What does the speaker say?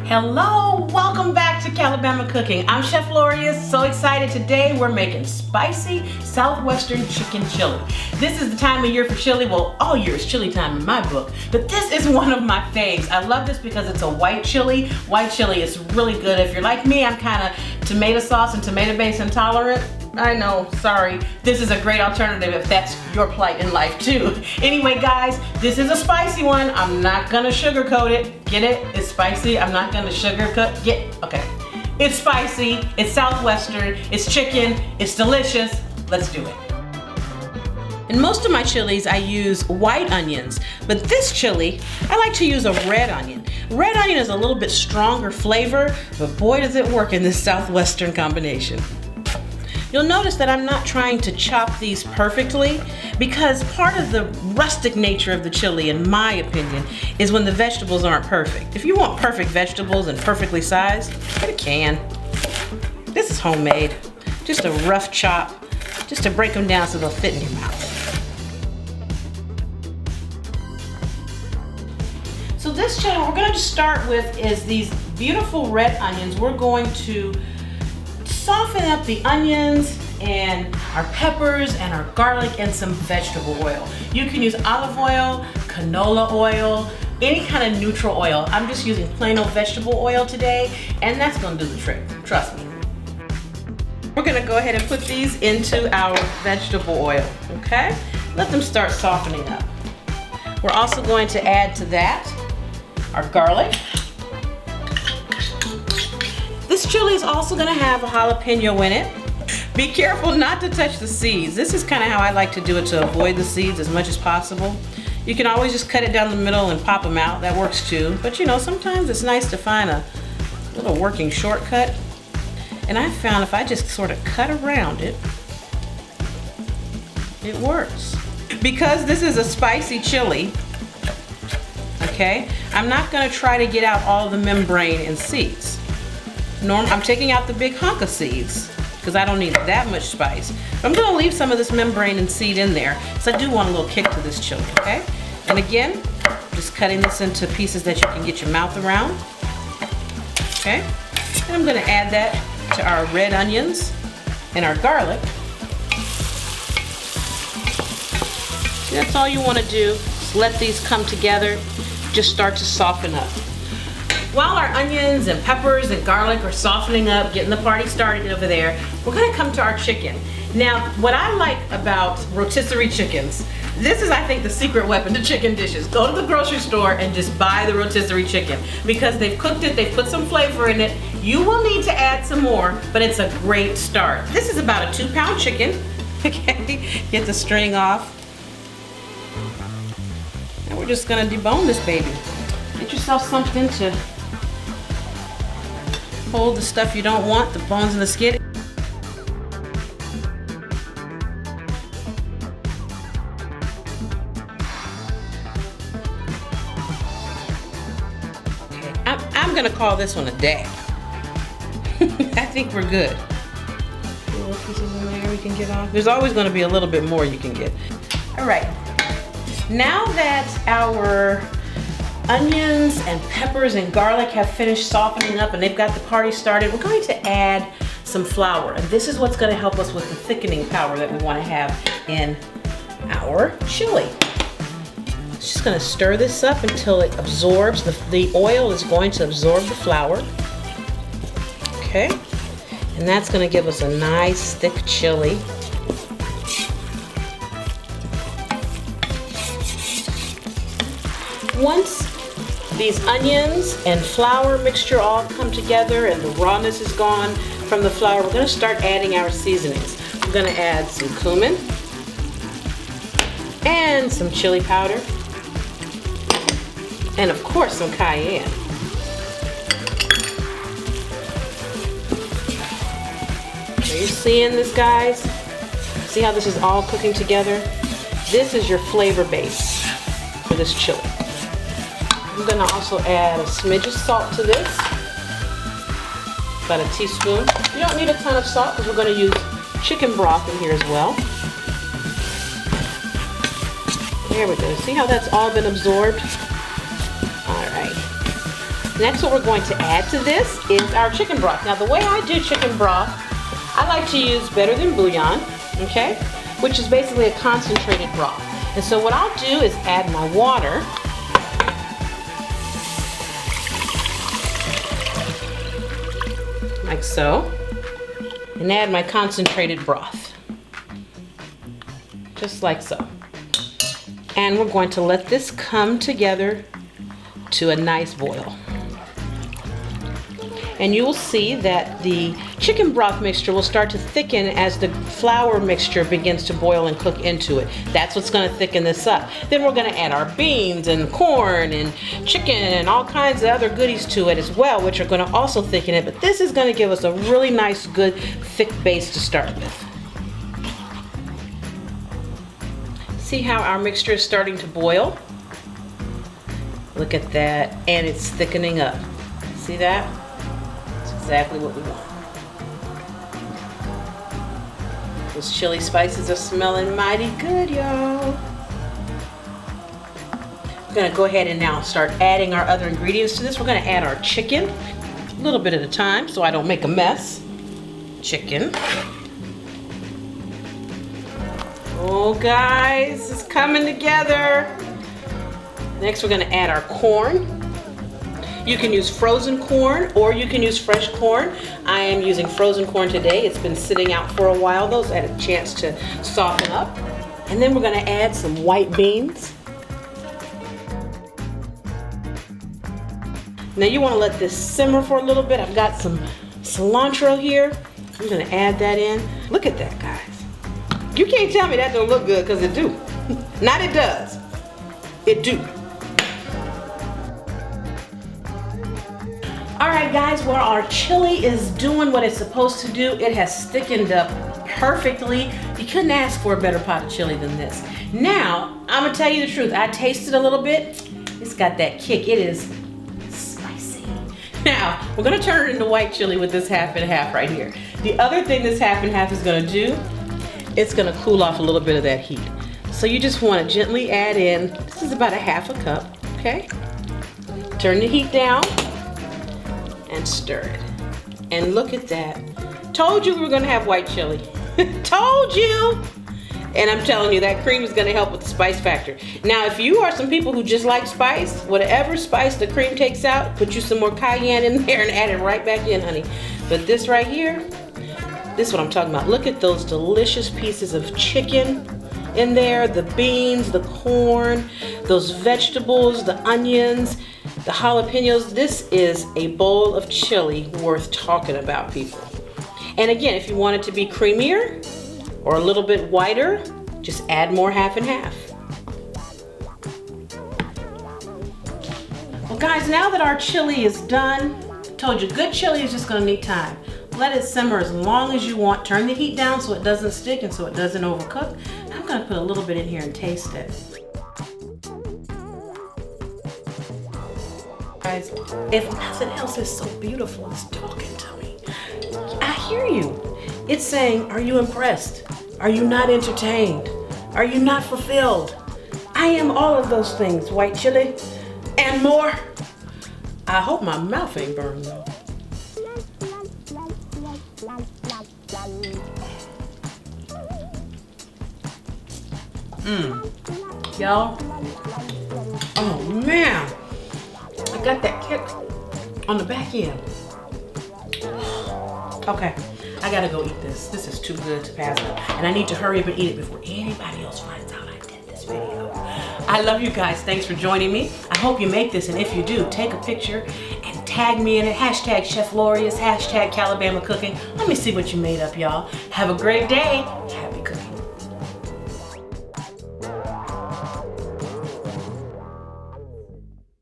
Hello, welcome back to Calibama Cooking. I'm Chef Lorious, so excited. Today we're making spicy Southwestern chicken chili. This is the time of year for chili. Well, all year is chili time in my book, but this is one of my faves. I love this because it's a white chili. White chili is really good. If you're like me, I'm kind of tomato sauce and tomato base intolerant. I know, sorry. This is a great alternative if that's your plight in life too. Anyway, guys, this is a spicy one. I'm not gonna sugarcoat it. Get it? It's spicy. I'm not gonna sugarcoat. Okay. It's spicy, it's Southwestern, it's chicken, it's delicious. Let's do it. In most of my chilies, I use white onions, but this chili, I like to use a red onion. Red onion is a little bit stronger flavor, but boy does it work in this Southwestern combination. You'll notice that I'm not trying to chop these perfectly because part of the rustic nature of the chili, in my opinion, is when the vegetables aren't perfect. If you want perfect vegetables and perfectly sized, get a can. This is homemade. Just a rough chop, just to break them down so they'll fit in your mouth. So this chili, what we're going to start with is these beautiful red onions. We're going to soften up the onions and our peppers and our garlic and some vegetable oil. You can use olive oil, canola oil, any kind of neutral oil. I'm just using plain old vegetable oil today, and that's gonna do the trick, trust me. We're gonna go ahead and put these into our vegetable oil, okay? Let them start softening up. We're also going to add to that our garlic. This chili is also gonna have a jalapeno in it. Be careful not to touch the seeds. This is kind of how I like to do it, to avoid the seeds as much as possible. You can always just cut it down the middle and pop them out. That works too. But you know, sometimes it's nice to find a little working shortcut. And I found if I just sort of cut around it, it works. Because this is a spicy chili, okay, I'm not gonna try to get out all the membrane and seeds. I'm taking out the big hunk of seeds because I don't need that much spice. I'm going to leave some of this membrane and seed in there because I do want a little kick to this chili, okay? And again, just cutting this into pieces that you can get your mouth around, okay? And I'm going to add that to our red onions and our garlic. See, that's all you want to do is let these come together, just start to soften up. While our onions and peppers and garlic are softening up, getting the party started over there, we're gonna come to our chicken. Now, what I like about rotisserie chickens, this is, I think, the secret weapon to chicken dishes. Go to the grocery store and just buy the rotisserie chicken because they've cooked it, they've put some flavor in it. You will need to add some more, but it's a great start. This is about a 2-pound chicken, okay? Get the string off. And we're just gonna debone this baby. Get yourself something to hold the stuff you don't want, the bones and the skin. Okay, I'm gonna call this one a day. I think we're good. Little pieces in there we can get off. There's always gonna be a little bit more you can get. All right, now that our onions and peppers and garlic have finished softening up and they've got the party started, we're going to add some flour. And this is what's going to help us with the thickening power that we want to have in our chili. Just going to stir this up until it absorbs. The oil is going to absorb the flour. Okay. And that's going to give us a nice thick chili. Once these onions and flour mixture all come together and the rawness is gone from the flour, we're going to start adding our seasonings. We're going to add some cumin and some chili powder and of course some cayenne. Are you seeing this, guys? See how this is all cooking together? This is your flavor base for this chili. I'm going to also add a smidge of salt to this, about a teaspoon. You don't need a ton of salt because we're going to use chicken broth in here as well. There we go. See how that's all been absorbed? All right. Next, what we're going to add to this is our chicken broth. Now, the way I do chicken broth, I like to use better than bouillon, okay? Which is basically a concentrated broth. And so what I'll do is add my water. Like so. And add my concentrated broth. Just like so. And we're going to let this come together to a nice boil. And you will see that the chicken broth mixture will start to thicken as the flour mixture begins to boil and cook into it. That's what's going to thicken this up. Then we're going to add our beans and corn and chicken and all kinds of other goodies to it as well, which are going to also thicken it. But this is going to give us a really nice, good, thick base to start with. See how our mixture is starting to boil? Look at that, and it's thickening up. See that? That's exactly what we want. Those chili spices are smelling mighty good, y'all. We're gonna go ahead and now start adding our other ingredients to this. We're gonna add our chicken, a little bit at a time so I don't make a mess. Chicken. Oh guys, it's coming together. Next we're gonna add our corn. You can use frozen corn or you can use fresh corn. I am using frozen corn today. It's been sitting out for a while though, so I had a chance to soften up. And then we're gonna add some white beans. Now you wanna let this simmer for a little bit. I've got some cilantro here. I'm gonna add that in. Look at that, guys. You can't tell me that don't look good, because it do. Not it does. It do. All right, guys, well, our chili is doing what it's supposed to do. It has thickened up perfectly. You couldn't ask for a better pot of chili than this. Now, I'm gonna tell you the truth. I tasted a little bit. It's got that kick. It is spicy. Now, we're gonna turn it into white chili with this half and half right here. The other thing this half and half is gonna do, it's gonna cool off a little bit of that heat. So you just wanna gently add in, this is about a half a cup, okay? Turn the heat down and stir it. And look at that. Told you we were gonna have white chili. Told you! And I'm telling you, that cream is gonna help with the spice factor. Now, if you are some people who just like spice, whatever spice the cream takes out, put you some more cayenne in there and add it right back in, honey. But this right here, this is what I'm talking about. Look at those delicious pieces of chicken in there, the beans, the corn, those vegetables, the onions, the jalapenos. This is a bowl of chili worth talking about, people. And again, if you want it to be creamier or a little bit whiter, just add more half and half. Well, guys, now that our chili is done, I told you, good chili is just gonna need time. Let it simmer as long as you want. Turn the heat down so it doesn't stick and so it doesn't overcook. I'm gonna put a little bit in here and taste it. Guys, if nothing else is so beautiful, it's talking to me. I hear you. It's saying, are you impressed? Are you not entertained? Are you not fulfilled? I am all of those things, white chili, and more. I hope my mouth ain't burned though. Y'all, oh man, I got that kick on the back end. Okay, I gotta go eat this. This is too good to pass up. And I need to hurry up and eat it before anybody else finds out I did this video. I love you guys, thanks for joining me. I hope you make this, and if you do, take a picture and tag me in it. Hashtag Chef Lorious, hashtag Calibama Cooking. Let me see what you made up, y'all. Have a great day.